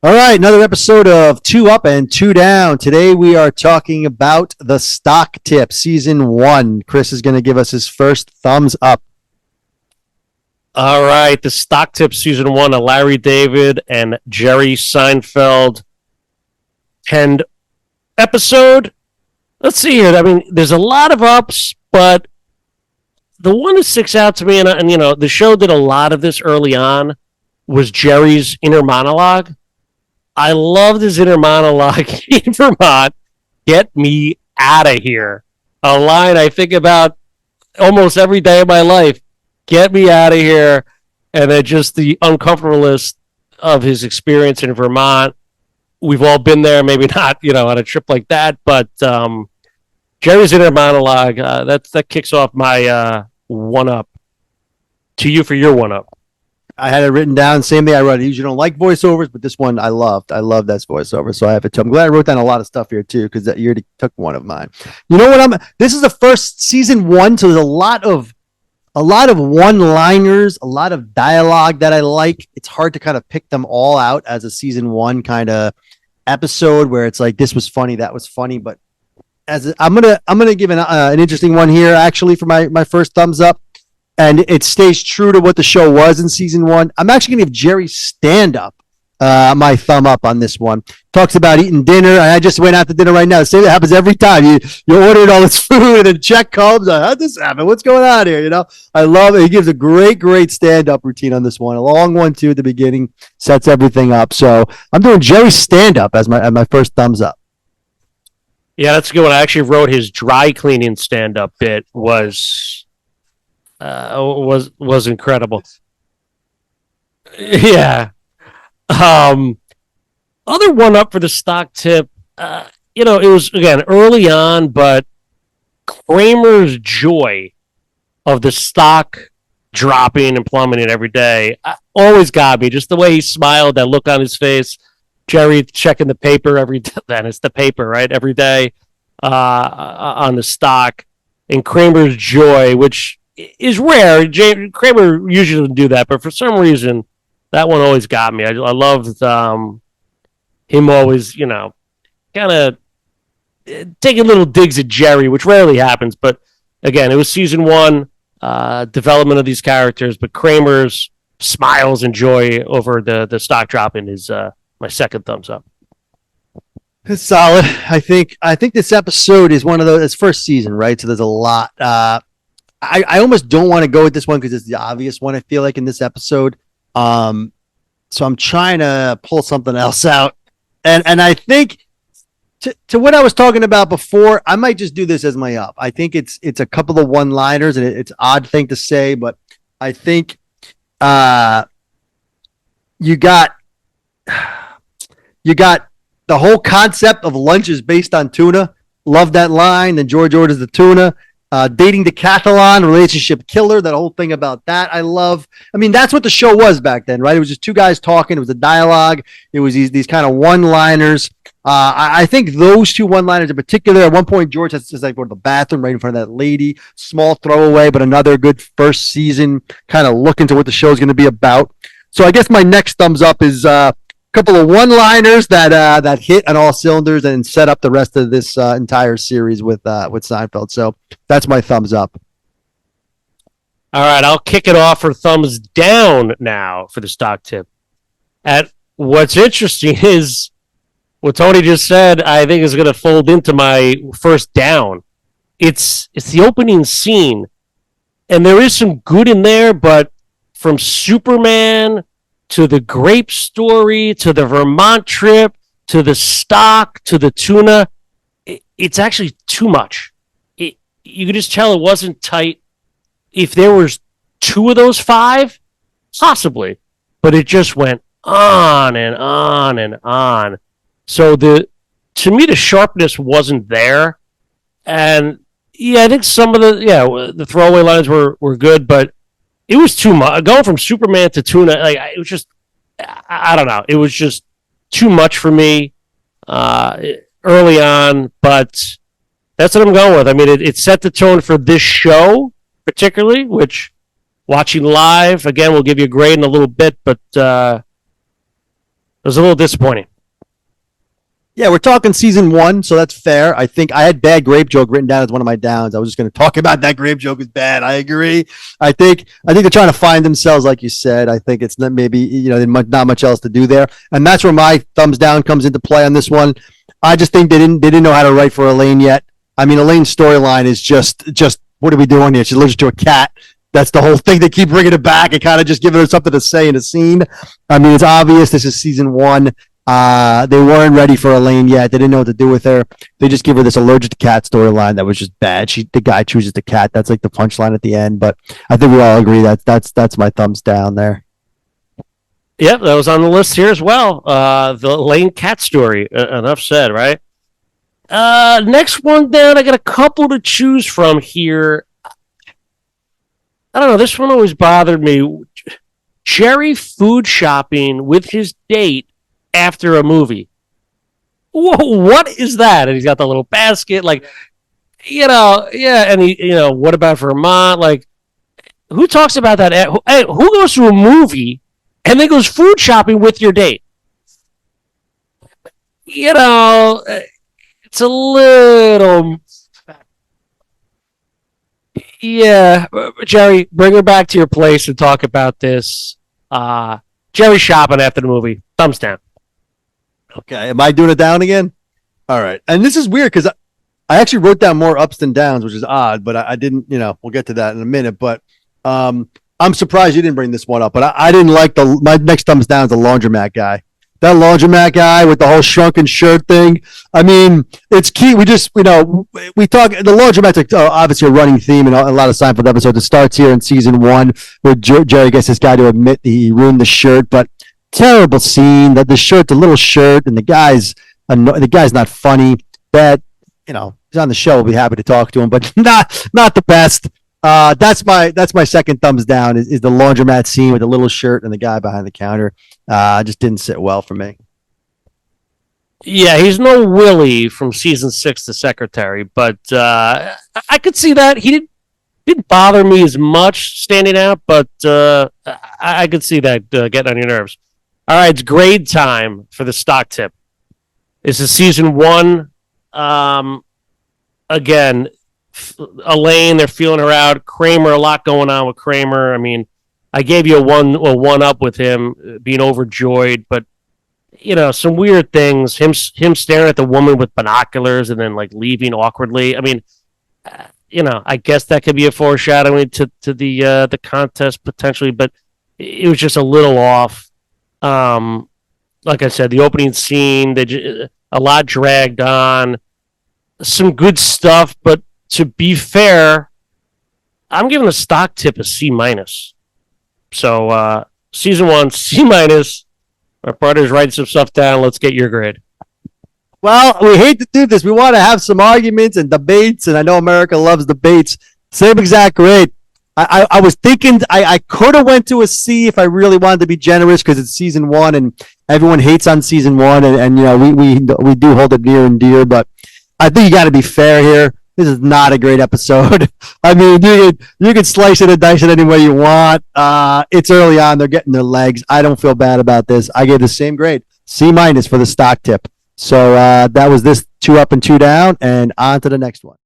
All right, another episode of Two Up and Two Down. Today we are talking about the Stock Tip, Season 1. Chris is going to give us his first thumbs up. All right, the Stock Tip Season 1, a Larry David and Jerry Seinfeld penned episode. Let's see here. I mean, there's a lot of ups, but the one that sticks out to me, and you know, the show did a lot of this early on, was Jerry's inner monologue. I loved his inner monologue in Vermont. Get me out of here. A line I think about almost every day of my life. Get me out of here. And then just the uncomfortableness of his experience in Vermont. We've all been there, maybe not, on a trip like that, but Jerry's inner monologue, that kicks off my one-up. To you for your one-up. I had it written down. Same thing I wrote. I usually don't like voiceovers, but this one I loved. I love that voiceover, so I have it too. I'm glad I wrote down a lot of stuff here too, because you already took one of mine. You know what? This is the first Season 1, so there's a lot of one-liners, a lot of dialogue that I like. It's hard to kind of pick them all out as a Season 1 kind of episode where it's like this was funny, that was funny. But I'm gonna give an interesting one here actually for my first thumbs up. And it stays true to what the show was in Season 1. I'm actually going to give Jerry's stand-up my thumb up on this one. Talks about eating dinner. And I just went out to dinner right now. The same thing happens every time. You ordered all this food and then check comes. How'd this happen? What's going on here? I love it. He gives a great stand-up routine on this one. A long one, too, at the beginning. Sets everything up. So I'm doing Jerry's stand-up as my first thumbs up. Yeah, that's a good one. I actually wrote his dry cleaning stand-up bit was incredible. Yeah. Other one up for the Stock Tip. It was again early on, but Kramer's joy of the stock dropping and plummeting every day always got me. Just the way he smiled, that look on his face. Jerry checking the paper every day. Then it's the paper, right? Every day on the stock, and Kramer's joy, which is rare. Kramer usually doesn't do that, but for some reason, that one always got me. I loved him always, kind of taking little digs at Jerry, which rarely happens. But again, it was Season 1, development of these characters, but Kramer's smiles and joy over the stock dropping is my second thumbs up. It's solid. I think this episode is one of those. It's first season, right? So there's a lot. I almost don't want to go with this one because it's the obvious one, I feel like, in this episode. So I'm trying to pull something else out. And I think to what I was talking about before, I might just do this as my up. I think it's a couple of one-liners, and it's an odd thing to say, but I think you got the whole concept of lunch is based on tuna. Love that line. Then George orders the tuna. Dating decathlon, relationship killer, that whole thing about that I love. I mean, that's what the show was back then, right? It was just two guys talking. It was a dialogue. It was these kind of one-liners. I think those two one-liners in particular, at one point, George has to go to the bathroom right in front of that lady. Small throwaway, but another good first season kind of look into what the show is going to be about. So I guess my next thumbs up is couple of one-liners that hit on all cylinders and set up the rest of this entire series with Seinfeld. So that's my thumbs up. All right, I'll kick it off for thumbs down now for the Stock Tip. And what's interesting is what Tony just said, I think is going to fold into my first down. It's the opening scene, and there is some good in there, but from Superman to the grape story, to the Vermont trip, to the stock, to the tuna, it's actually too much. You could just tell it wasn't tight. If there was 2 of those 5, possibly, but it just went on and on and on. So to me, the sharpness wasn't there. And yeah, I think some of the throwaway lines were good, but it was too much. Going from Superman to tuna, it was just, I don't know. It was just too much for me early on, but that's what I'm going with. I mean, it set the tone for this show, particularly, which watching live, again, we'll give you a grade in a little bit, but was a little disappointing. Yeah, we're talking season 1, so that's fair. I think I had bad grape joke written down as one of my downs. I was just going to talk about that grape joke is bad. I agree. I think they're trying to find themselves, like you said. I think it's not maybe not much else to do there, and that's where my thumbs down comes into play on this one. I just think they didn't know how to write for Elaine yet. I mean, Elaine's storyline is just what are we doing here? She's allergic to a cat. That's the whole thing. They keep bringing it back and kind of just giving her something to say in a scene. I mean, it's obvious this is season 1. They weren't ready for Elaine yet. They didn't know what to do with her. They just give her this allergic to cat storyline that was just bad. The guy chooses the cat. That's like the punchline at the end. But I think we all agree that's my thumbs down there. Yep, that was on the list here as well. The Elaine cat story. Enough said, right? Next one down. I got a couple to choose from here. I don't know. This one always bothered me. Jerry food shopping with his date after a movie. Whoa, what is that? And he's got the little basket, like, and what about Vermont? Like, who talks about that? Who goes to a movie and then goes food shopping with your date? It's a little... Yeah, Jerry, bring her back to your place and talk about this. Jerry shopping after the movie. Thumbs down. Okay, am I doing it down again? All right, and this is weird because I actually wrote down more ups than downs, which is odd, but I didn't. We'll get to that in a minute. But I'm surprised you didn't bring this one up. But I didn't like my next thumbs down is the laundromat guy. That laundromat guy with the whole shrunken shirt thing. I mean, it's key. We just, we talk, the laundromat's obviously a running theme in a lot of Seinfeld episodes. It starts here in season 1 where Jerry gets this guy to admit that he ruined the shirt, but terrible scene. That the shirt's a little shirt and the guy's not funny. That, he's on the show. We'll be happy to talk to him, but not the best. That's my second thumbs down is the laundromat scene with the little shirt and the guy behind the counter. Just didn't sit well for me. Yeah, he's no Willie from season 6, The Secretary, but I could see that. He didn't bother me as much standing out, but I could see that getting on your nerves. All right, it's grade time for the stock tip. This is season 1. Again, Elaine, they're feeling her out. Kramer, a lot going on with Kramer. I mean, I gave you a one up with him being overjoyed, but some weird things. Him staring at the woman with binoculars and then like leaving awkwardly. I mean, I guess that could be a foreshadowing to the contest potentially, but it was just a little off. Like I said, the opening scene, a lot dragged on. Some good stuff, but to be fair, I'm giving the stock tip a C-. So season 1, C-. My brother's writing some stuff down. Let's get your grade. Well, we hate to do this. We want to have some arguments and debates, and I know America loves debates. Same exact grade. I was thinking I could have went to a C if I really wanted to be generous because it's season 1 and everyone hates on season 1 and we do hold it near and dear, but I think you got to be fair here. This is not a great episode. I mean, you can slice it and dice it any way you want. It's early on. They're getting their legs. I don't feel bad about this. I gave the same grade, C- for the stock tip. So that was this 2 up and 2 down, and on to the next one.